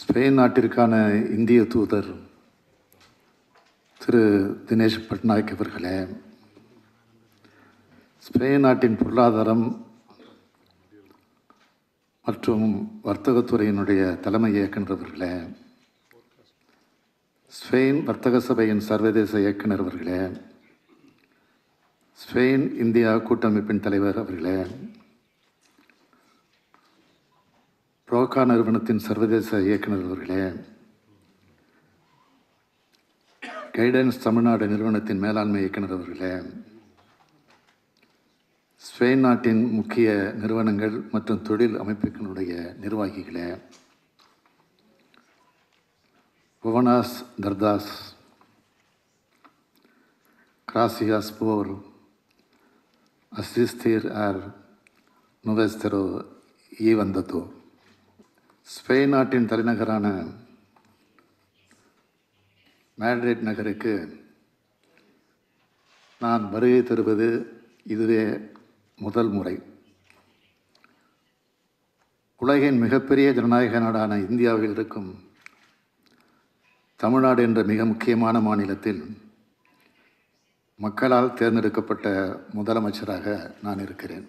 Spain நாட்டிற்கான இந்திய தூதர் திரு தினேஷ் பட்நாயக் அவர்களே, ஸ்பெயின் நாட்டின் பொருளாதாரம் மற்றும் வர்த்தகத்துறையினுடைய தலைமை இயக்குனர் அவர்களே, ஸ்பெயின் வர்த்தக சபையின் சர்வதேச இயக்குனர் அவர்களே, ஸ்பெயின் இந்தியா கூட்டமைப்பின் தலைவர் அவர்களே, ரோகா நிறுவனத்தின் சர்வதேச இயக்குனர் அவர்களே, கைடன்ஸ் தமிழ்நாடு நிறுவனத்தின் மேலாண்மை இயக்குனர் அவர்களே, ஸ்பெயின் நாட்டின் முக்கிய நிறுவனங்கள் மற்றும் தொழில் அமைப்புகளுடைய நிர்வாகிகளே, புவனாஸ் தர்தாஸ், கிராசியாஸ் போர், அசிஸ்தீர் ஆர் நுவெஸ்தரோ ஈ வந்ததோ. ஸ்பெயின் நாட்டின் தலைநகரான மேட்ரிட் நகருக்கு நான் வருகை தருவது இதுவே முதல் முறை. உலகின் மிகப்பெரிய ஜனநாயக நாடான இந்தியாவில் இருக்கும் தமிழ்நாடு என்ற மிக முக்கியமான மாநிலத்தில் மக்களால் தேர்ந்தெடுக்கப்பட்ட முதலமைச்சராக நான் இருக்கிறேன்.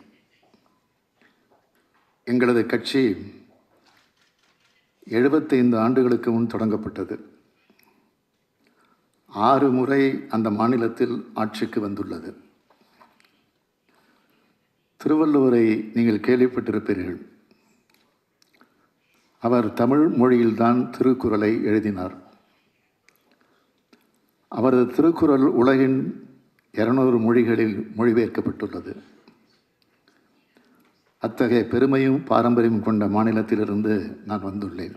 எங்களது கட்சி 75 ஆண்டுகளுக்கு முன் தொடங்கப்பட்டது. 6 முறை அந்த மாநிலத்தில் ஆட்சிக்கு வந்துள்ளது. திருவள்ளுவரை நீங்கள் கேள்விப்பட்டிருப்பீர்கள். அவர் தமிழ் மொழியில்தான் திருக்குறளை எழுதினார். அவரது திருக்குறள் உலகின் 200 மொழிகளில் மொழிபெயர்க்கப்பட்டுள்ளது. அத்தகைய பெருமையும் பாரம்பரியம் கொண்ட மாநிலத்திலிருந்து நான் வந்துள்ளேன்.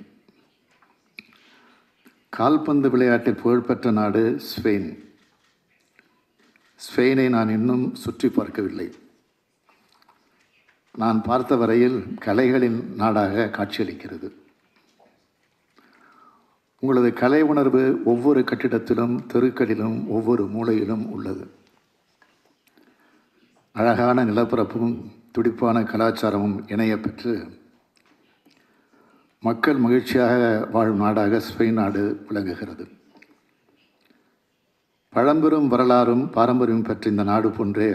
கால்பந்து விளையாட்டில் புகழ்பெற்ற நாடு ஸ்பெயின். ஸ்பெயினை நான் இன்னும் சுற்றி பார்க்கவில்லை. நான் பார்த்த வரையில் கலைகளின் நாடாக காட்சியளிக்கிறது. உங்களது கலை உணர்வு ஒவ்வொரு கட்டிடத்திலும், தெருக்களிலும், ஒவ்வொரு மூலையிலும் உள்ளது. அழகான நிலப்பரப்பும் துடிப்பான கலாச்சாரமும் இணைய பெற்று மக்கள் மகிழ்ச்சியாக வாழும் நாடாக ஸ்பெயின் நாடு விளங்குகிறது. பழம்பெரும் வரலாறும் பாரம்பரியம் பெற்ற இந்த நாடு போன்றே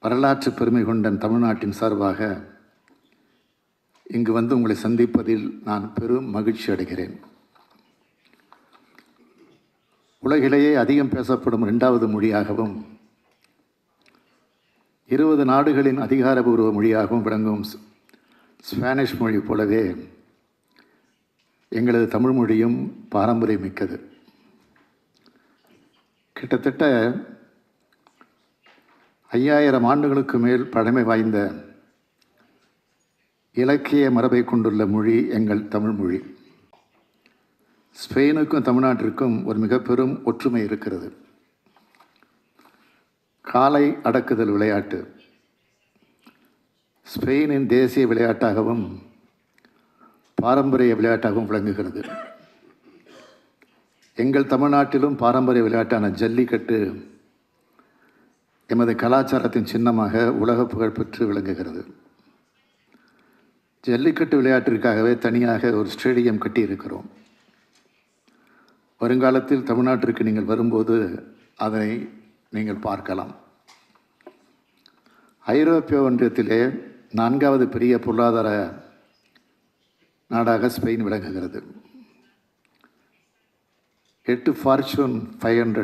வரலாற்று பெருமை கொண்ட தமிழ்நாட்டின் சார்பாக இங்கு வந்து உங்களை சந்திப்பதில் நான் பெரும் மகிழ்ச்சி அடைகிறேன். உலகிலேயே அதிகம் பேசப்படும் 2வது மொழியாகவும் 20 நாடுகளின் அதிகாரபூர்வ மொழியாகவும் விளங்கும் ஸ்பானிஷ் மொழி போலவே எங்களது தமிழ் மொழியும் பாரம்பரியமிக்கது. கிட்டத்தட்ட 5000 ஆண்டுகளுக்கு மேல் பழமை வாய்ந்த இலக்கிய மரபை கொண்டுள்ள மொழி எங்கள் தமிழ் மொழி. ஸ்பெயினுக்கும் தமிழ்நாட்டிற்கும் ஒரு மிக பெரும் ஒற்றுமை இருக்கிறது. காளை அடக்குதல் விளையாட்டு ஸ்பெயினின் தேசிய விளையாட்டாகவும் பாரம்பரிய விளையாட்டாகவும் விளங்குகிறது. எங்கள் தமிழ்நாட்டிலும் பாரம்பரிய விளையாட்டான ஜல்லிக்கட்டு எமது கலாச்சாரத்தின் சின்னமாக உலக புகழ் பெற்று விளங்குகிறது. ஜல்லிக்கட்டு விளையாட்டிற்காகவே தனியாக ஒரு ஸ்டேடியம் கட்டியிருக்கிறோம். வருங்காலத்தில் தமிழ்நாட்டிற்கு நீங்கள் வரும்போது அதை நீங்கள் பார்க்கலாம். ஐரோப்பிய ஒன்றியத்திலே 4வது பெரிய பொருளாதார நாடாக ஸ்பெயின் விளங்குகிறது. 8 ஃபார்ச்சூன் 500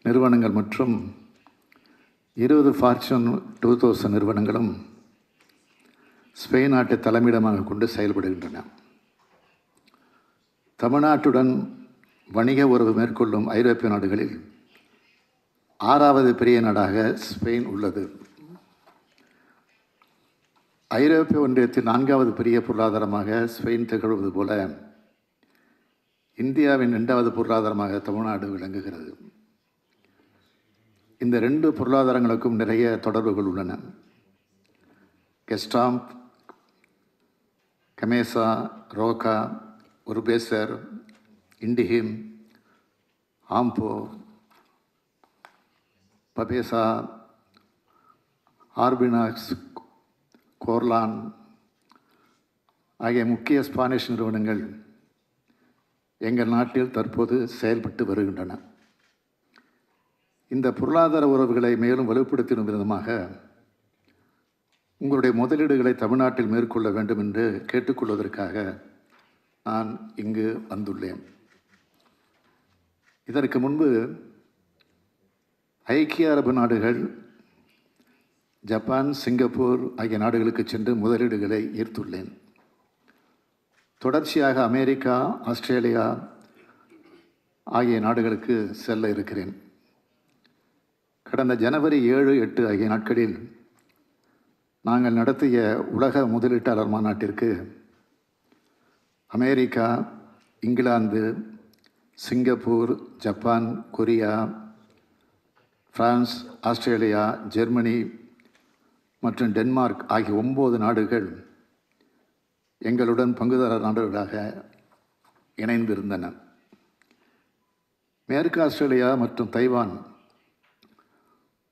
நிறுவனங்கள் மற்றும் 20 ஃபார்ச்சூன் 2000 நிறுவனங்களும் ஸ்பெயின் நாட்டை தலைமையிடமாக கொண்டு செயல்படுகின்றன. தமிழ்நாட்டுடன் வணிக உறவு மேற்கொள்ளும் ஐரோப்பிய நாடுகளில் 6வது பெரிய நாடாக ஸ்பெயின் உள்ளது. ஐரோப்பிய ஒன்றியத்தில் 4வது பெரிய பொருளாதாரமாக ஸ்பெயின் திகழ்வது போல இந்தியாவின் 2வது பொருளாதாரமாக தமிழ்நாடு விளங்குகிறது. இந்த 2 பொருளாதாரங்களுக்கும் நிறைய தொடர்புகள் உள்ளன. கெஸ்டாம்ப், கமேசா, ரோகா, உர்பேசர், இண்டிஹிம், ஆம்போ, பபேசா, ஆர்பினாக்ஸ், கோர்லான், ஆகிய முக்கிய ஸ்பானிஷ் நிறுவனங்கள் எங்கள் நாட்டில் தற்போது செயல்பட்டு வருகின்றன. இந்த பொருளாதார உறவுகளை மேலும் வலுப்படுத்தும் விதமாக உங்களுடைய முதலீடுகளை தமிழ்நாட்டில் மேற்கொள்ள வேண்டும் என்று கேட்டுக்கொள்வதற்காக நான் இங்கு வந்துள்ளேன். இதற்கு முன்பு ஐக்கிய அரபு நாடுகள், ஜப்பான், சிங்கப்பூர் ஆகிய நாடுகளுக்கு சென்று முதலீடுகளை ஈர்த்துள்ளேன். தொடர்ச்சியாக அமெரிக்கா, ஆஸ்திரேலியா ஆகிய நாடுகளுக்கு செல்ல இருக்கிறேன். கடந்த ஜனவரி 7, 8 ஆகிய நாட்களில் நாங்கள் நடத்திய உலக முதலீட்டாளர் மாநாட்டிற்கு America, England, Singapore, Japan, Korea, France, Australia, Germany மற்றும் டென்மார்க் ஆகிய 9 நாடுகள் எங்களுடன் பங்குதாரர் நாடுகளாக இணைந்திருந்தன. மேற்கு ஆஸ்திரேலியா மற்றும் தைவான்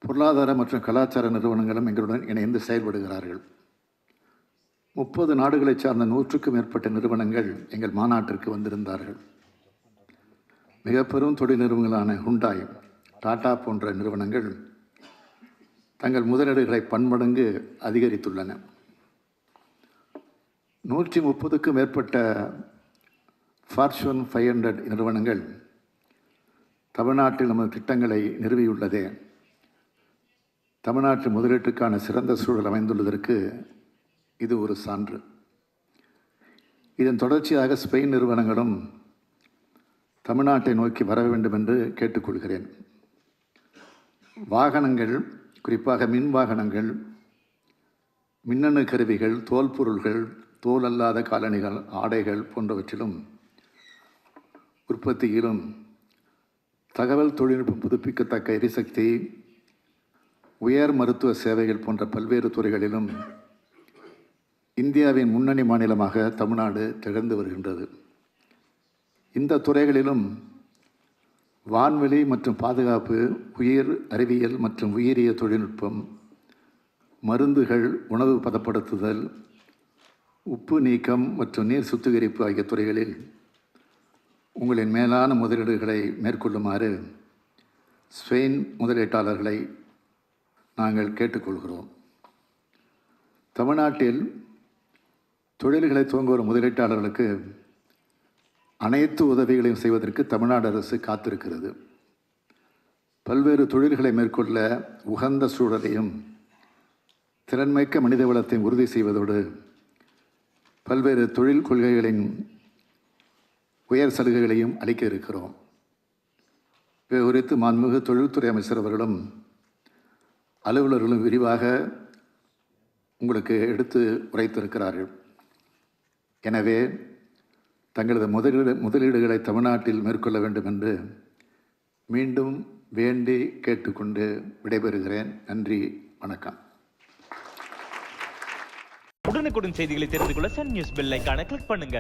பொருளாதார மற்றும் கலாச்சார நிறுவனங்களும் எங்களுடன் இணைந்து செயல்படுகிறார்கள். 30 நாடுகளைச் சார்ந்த 100க்கும் மேற்பட்ட நிறுவனங்கள் எங்கள் மாநாட்டிற்கு வந்திருந்தார்கள். மிக பெரும் தொழில் நிறுவனங்களான ஹுண்டாய், டாடா போன்ற நிறுவனங்கள் தங்கள் முதலீடுகளை பன்மடங்கு அதிகரித்துள்ளன. 130க்கும் மேற்பட்ட ஃபார்ச்சூன் 500 நிறுவனங்கள் தமிழ்நாட்டில் நமது திட்டங்களை நிறுவியுள்ளதே தமிழ்நாட்டு முதலீட்டுக்கான சிறந்த சூழல் அமைந்துள்ளதற்கு இது ஒரு சான்று. இதன் தொடர்ச்சியாக ஸ்பெயின் நிறுவனங்களும் தமிழ்நாட்டை நோக்கி வர வேண்டும் என்று கேட்டுக்கொள்கிறேன். வாகனங்கள், குறிப்பாக மின் வாகனங்கள், மின்னணு கருவிகள், தோல் பொருள்கள், தோல் அல்லாத காலணிகள், ஆடைகள் போன்றவற்றிலும் உற்பத்தியிலும் தகவல் தொழில்நுட்பம், புதுப்பிக்கத்தக்க எரிசக்தி, உயர் மருத்துவ சேவைகள் போன்ற பல்வேறு துறைகளிலும் இந்தியாவின் முன்னணி மாநிலமாக தமிழ்நாடு திகழ்ந்து வருகின்றது. இந்த துறைகளிலும் வான்வெளி மற்றும் பாதுகாப்பு, உயிர் அறிவியல் மற்றும் உயிரிய தொழில்நுட்பம், மருந்துகள், உணவு பதப்படுத்துதல், உப்பு நீக்கம் மற்றும் நீர் சுத்திகரிப்பு ஆகிய துறைகளில் உங்களின் மேலான முதலீடுகளை மேற்கொள்ளுமாறு ஸ்பெயின் முதலீட்டாளர்களை நாங்கள் கேட்டுக்கொள்கிறோம். தமிழ்நாட்டில் தொழில்களை துவங்க வரும் முதலீட்டாளர்களுக்கு அனைத்து உதவிகளையும் செய்வதற்கு தமிழ்நாடு அரசு காத்திருக்கிறது. பல்வேறு தொழில்களை மேற்கொள்ள உகந்த சூழலையும் திறன்மிக்க மனித வளத்தையும் உறுதி செய்வதோடு பல்வேறு தொழில் கொள்கைகளின் உயர் சலுகைகளையும் அளிக்க இருக்கிறோம். இது குறித்து மாண்புமிகு தொழில்துறை அமைச்சர் அவர்களும் அலுவலர்களும் விரிவாக உங்களுக்கு எடுத்து உரைத்திருக்கிறார்கள். எனவே தங்களது முதலீடுகளை தமிழ்நாட்டில் மேற்கொள்ள வேண்டும் என்று மீண்டும் வேண்டி கேட்டுக்கொண்டு விடைபெறுகிறேன். நன்றி, வணக்கம். உடனுக்குடன் செய்திகளை தெரிந்து கொள்ள சன் நியூஸ் பெல் ஐகானை கிளிக் பண்ணுங்க.